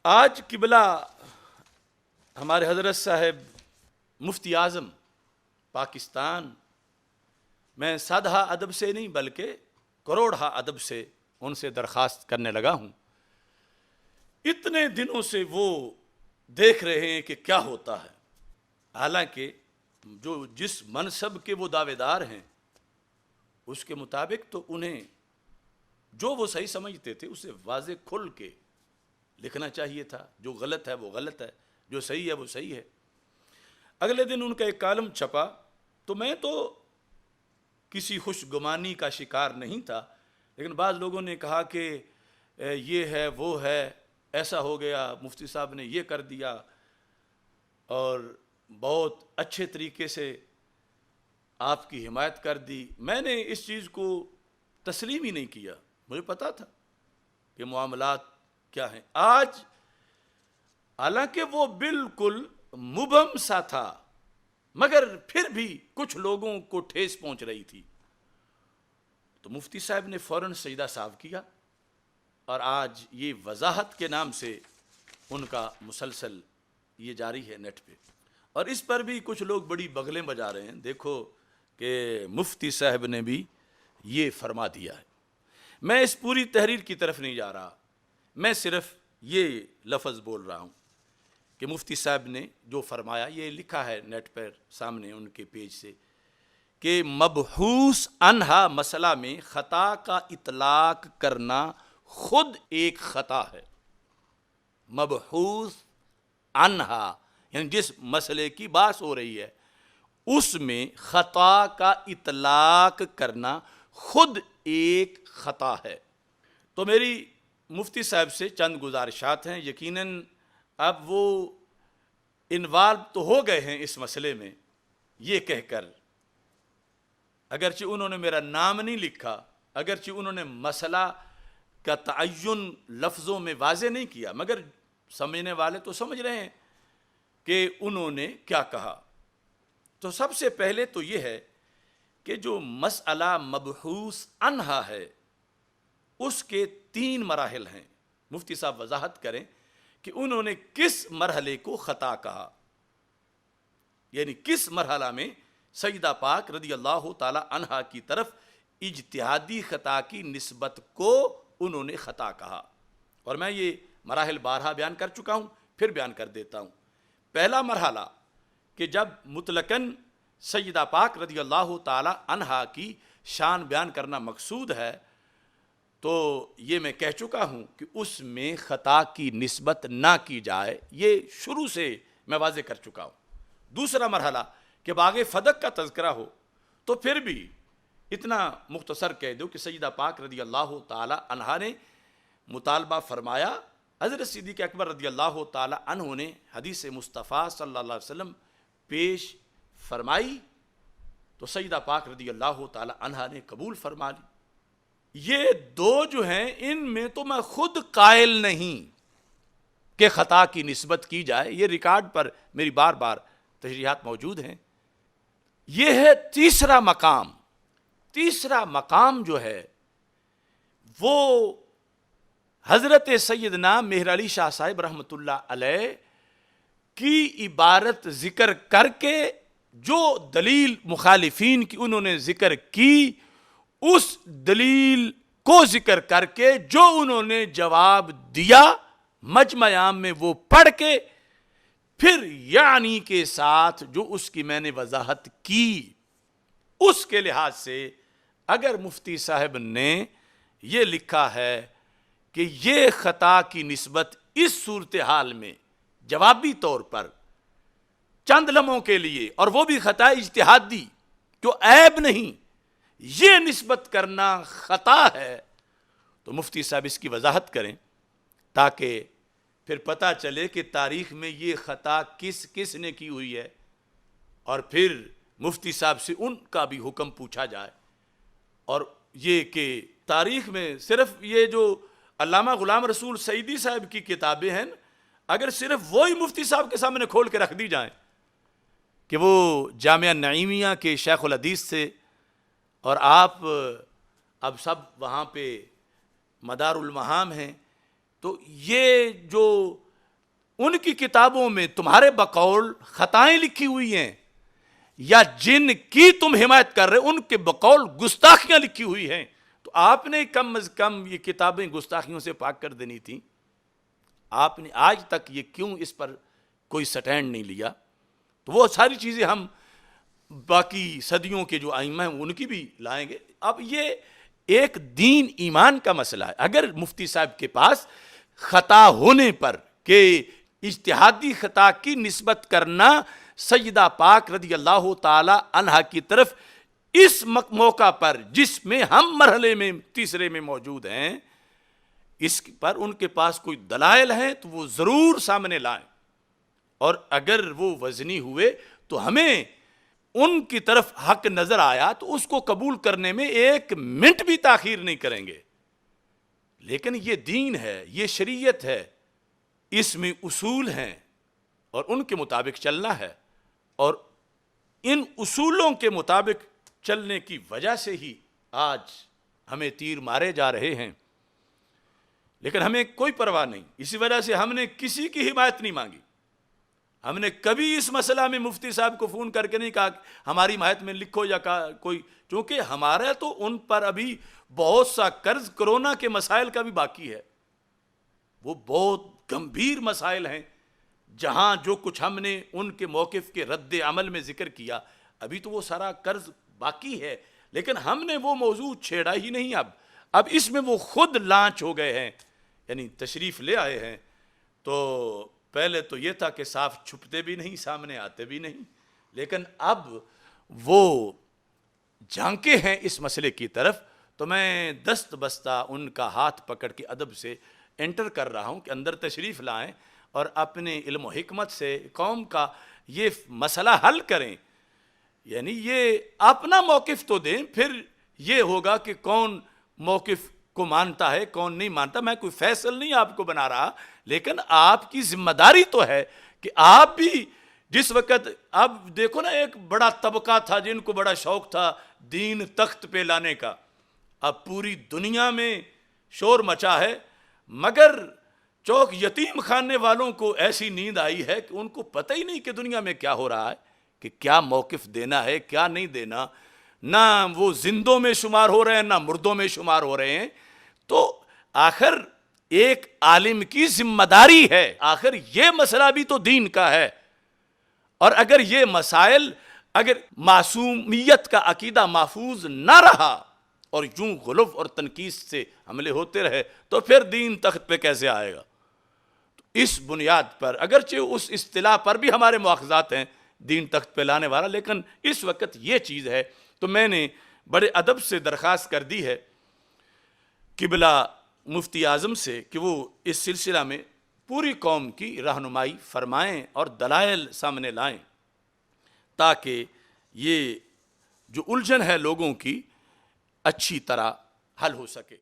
آج قبلہ ہمارے حضرت صاحب مفتی اعظم پاکستان، میں سادہ ادب سے نہیں بلکہ کروڑا ادب سے ان سے درخواست کرنے لگا ہوں۔ اتنے دنوں سے وہ دیکھ رہے ہیں کہ کیا ہوتا ہے، حالانکہ جو جس منصب کے وہ دعوے دار ہیں اس کے مطابق تو انہیں جو وہ صحیح سمجھتے تھے اسے واضح کھل کے لکھنا چاہیے تھا۔ جو غلط ہے وہ غلط ہے، جو صحیح ہے وہ صحیح ہے۔ اگلے دن ان کا ایک کالم چھپا تو میں تو کسی خوش گمانی کا شکار نہیں تھا، لیکن بعض لوگوں نے کہا کہ یہ ہے وہ ہے، ایسا ہو گیا، مفتی صاحب نے یہ کر دیا، اور بہت اچھے طریقے سے آپ کی حمایت کر دی۔ میں نے اس چیز کو تسلیم ہی نہیں کیا، مجھے پتا تھا کہ معاملات کیا ہیں۔ آج حالانکہ وہ بالکل مبہم سا تھا، مگر پھر بھی کچھ لوگوں کو ٹھیس پہنچ رہی تھی، تو مفتی صاحب نے فوراً سجدہ صاف کیا، اور آج یہ وضاحت کے نام سے ان کا مسلسل یہ جاری ہے نیٹ پہ، اور اس پر بھی کچھ لوگ بڑی بغلیں بجا رہے ہیں۔ دیکھو کہ مفتی صاحب نے بھی یہ فرما دیا ہے۔ میں اس پوری تحریر کی طرف نہیں جا رہا، میں صرف یہ لفظ بول رہا ہوں کہ مفتی صاحب نے جو فرمایا، یہ لکھا ہے نیٹ پر سامنے ان کے پیج سے کہ مبحوث عنہا مسئلہ میں خطا کا اطلاق کرنا خود ایک خطا ہے۔ مبحوث عنہا یعنی جس مسئلے کی بات ہو رہی ہے اس میں خطا کا اطلاق کرنا خود ایک خطا ہے۔ تو میری مفتی صاحب سے چند گزارشات ہیں، یقیناً اب وہ انوالو تو ہو گئے ہیں اس مسئلے میں، یہ کہہ کر اگرچہ انہوں نے میرا نام نہیں لکھا، اگرچہ انہوں نے مسئلہ کا تعین لفظوں میں واضح نہیں کیا، مگر سمجھنے والے تو سمجھ رہے ہیں کہ انہوں نے کیا کہا۔ تو سب سے پہلے تو یہ ہے کہ جو مسئلہ مبحوث عنہا ہے اس کے 3 مراحل ہیں۔ مفتی صاحب وضاحت کریں کہ انہوں نے کس مرحلے کو خطا کہا، یعنی کس مرحلہ میں سیدہ پاک رضی اللہ تعالی عنہا کی طرف اجتہادی خطا کی نسبت کو انہوں نے خطا کہا، اور میں یہ مراحل بارہا بیان کر چکا ہوں، پھر بیان کر دیتا ہوں۔ پہلا مرحلہ کہ جب مطلقاً سیدہ پاک رضی اللہ تعالی عنہا کی شان بیان کرنا مقصود ہے تو یہ میں کہہ چکا ہوں کہ اس میں خطا کی نسبت نہ کی جائے، یہ شروع سے میں واضح کر چکا ہوں۔ دوسرا مرحلہ کہ باغ فدق کا تذکرہ ہو تو پھر بھی اتنا مختصر کہہ دو کہ سیدہ پاک رضی اللہ تعالی عنہا نے مطالبہ فرمایا، حضرت صدیق اکبر رضی اللہ تعالی عنہ نے حدیث مصطفیٰ صلی اللہ علیہ وسلم پیش فرمائی تو سیدہ پاک رضی اللہ تعالی عنہا نے قبول فرما لی۔ یہ 2 جو ہیں ان میں تو میں خود قائل نہیں کہ خطا کی نسبت کی جائے، یہ ریکارڈ پر میری بار بار تشریحات موجود ہیں۔ یہ ہے تیسرا مقام۔ تیسرا مقام جو ہے وہ حضرت سیدنا مہر علی شاہ صاحب رحمۃ اللہ علیہ کی عبارت ذکر کر کے جو دلیل مخالفین کی انہوں نے ذکر کی، اس دلیل کو ذکر کر کے جو انہوں نے جواب دیا مجمع عام میں وہ پڑھ کے پھر یعنی کے ساتھ جو اس کی میں نے وضاحت کی، اس کے لحاظ سے اگر مفتی صاحب نے یہ لکھا ہے کہ یہ خطا کی نسبت اس صورتحال میں جوابی طور پر چند لمحوں کے لیے، اور وہ بھی خطا اجتہادی جو عیب نہیں، یہ نسبت کرنا خطا ہے، تو مفتی صاحب اس کی وضاحت کریں تاکہ پھر پتہ چلے کہ تاریخ میں یہ خطا کس کس نے کی ہوئی ہے، اور پھر مفتی صاحب سے ان کا بھی حکم پوچھا جائے۔ اور یہ کہ تاریخ میں صرف یہ جو علامہ غلام رسول سعیدی صاحب کی کتابیں ہیں، اگر صرف وہی مفتی صاحب کے سامنے کھول کے رکھ دی جائیں کہ وہ جامعہ نعیمیہ کے شیخ الحدیث سے، اور آپ اب سب وہاں پہ مدار المہام ہیں، تو یہ جو ان کی کتابوں میں تمہارے بقول خطائیں لکھی ہوئی ہیں، یا جن کی تم حمایت کر رہے ان کے بقول گستاخیاں لکھی ہوئی ہیں، تو آپ نے کم از کم یہ کتابیں گستاخیوں سے پاک کر دینی تھیں. آپ نے آج تک یہ کیوں اس پر کوئی سٹینڈ نہیں لیا؟ تو وہ ساری چیزیں ہم باقی صدیوں کے جو ائمہ ہیں ان کی بھی لائیں گے. اب یہ ایک دین ایمان کا مسئلہ ہے. اگر مفتی صاحب کے پاس خطا ہونے پر کہ اجتہادی خطا کی نسبت کرنا سیدہ پاک رضی اللہ تعالی عنہا کی طرف اس موقع پر جس میں ہم مرحلے میں تیسرے میں موجود ہیں، اس پر ان کے پاس کوئی دلائل ہیں تو وہ ضرور سامنے لائیں، اور اگر وہ وزنی ہوئے تو ہمیں ان کی طرف حق نظر آیا تو اس کو قبول کرنے میں ایک منٹ بھی تاخیر نہیں کریں گے. لیکن یہ دین ہے، یہ شریعت ہے، اس میں اصول ہیں اور ان کے مطابق چلنا ہے، اور ان اصولوں کے مطابق چلنے کی وجہ سے ہی آج ہمیں تیر مارے جا رہے ہیں. لیکن ہمیں کوئی پرواہ نہیں، اسی وجہ سے ہم نے کسی کی حمایت نہیں مانگی. ہم نے کبھی اس مسئلہ میں مفتی صاحب کو فون کر کے نہیں کہا کہ ہماری حمایت میں لکھو یا کوئی، چونکہ ہمارا تو ان پر ابھی بہت سا قرض کرونا کے مسائل کا بھی باقی ہے. وہ بہت گمبھیر مسائل ہیں جہاں جو کچھ ہم نے ان کے موقف کے رد عمل میں ذکر کیا، ابھی تو وہ سارا قرض باقی ہے، لیکن ہم نے وہ موضوع چھیڑا ہی نہیں. اب اس میں وہ خود لانچ ہو گئے ہیں، یعنی تشریف لے آئے ہیں. تو پہلے تو یہ تھا کہ صاف چھپتے بھی نہیں، سامنے آتے بھی نہیں، لیکن اب وہ جھانکے ہیں اس مسئلے کی طرف. تو میں دست بستہ ان کا ہاتھ پکڑ کے ادب سے انٹر کر رہا ہوں کہ اندر تشریف لائیں اور اپنے علم و حکمت سے قوم کا یہ مسئلہ حل کریں. یعنی یہ اپنا موقف تو دیں، پھر یہ ہوگا کہ کون موقف کو مانتا ہے کون نہیں مانتا. میں کوئی فیصل نہیں آپ کو بنا رہا، لیکن آپ کی ذمہ داری تو ہے کہ آپ بھی جس وقت، اب دیکھو نا، ایک بڑا طبقہ تھا جن کو بڑا شوق تھا دین تخت پہ لانے کا. اب پوری دنیا میں شور مچا ہے، مگر چوک یتیم خانے والوں کو ایسی نیند آئی ہے کہ ان کو پتہ ہی نہیں کہ دنیا میں کیا ہو رہا ہے، کہ کیا موقف دینا ہے کیا نہیں دینا. نہ وہ زندوں میں شمار ہو رہے ہیں نہ مردوں میں شمار ہو رہے ہیں. تو آخر ایک عالم کی ذمہ داری ہے، آخر یہ مسئلہ بھی تو دین کا ہے. اور اگر یہ مسائل، اگر معصومیت کا عقیدہ محفوظ نہ رہا اور یوں غلو اور تنقید سے حملے ہوتے رہے تو پھر دین تخت پہ کیسے آئے گا؟ تو اس بنیاد پر، اگرچہ اس اصطلاح پر بھی ہمارے مواخذات ہیں دین تخت پہ لانے والا، لیکن اس وقت یہ چیز ہے. تو میں نے بڑے ادب سے درخواست کر دی ہے قبلہ مفتی اعظم سے کہ وہ اس سلسلہ میں پوری قوم کی رہنمائی فرمائیں اور دلائل سامنے لائیں، تاکہ یہ جو الجھن ہے لوگوں کی اچھی طرح حل ہو سکے.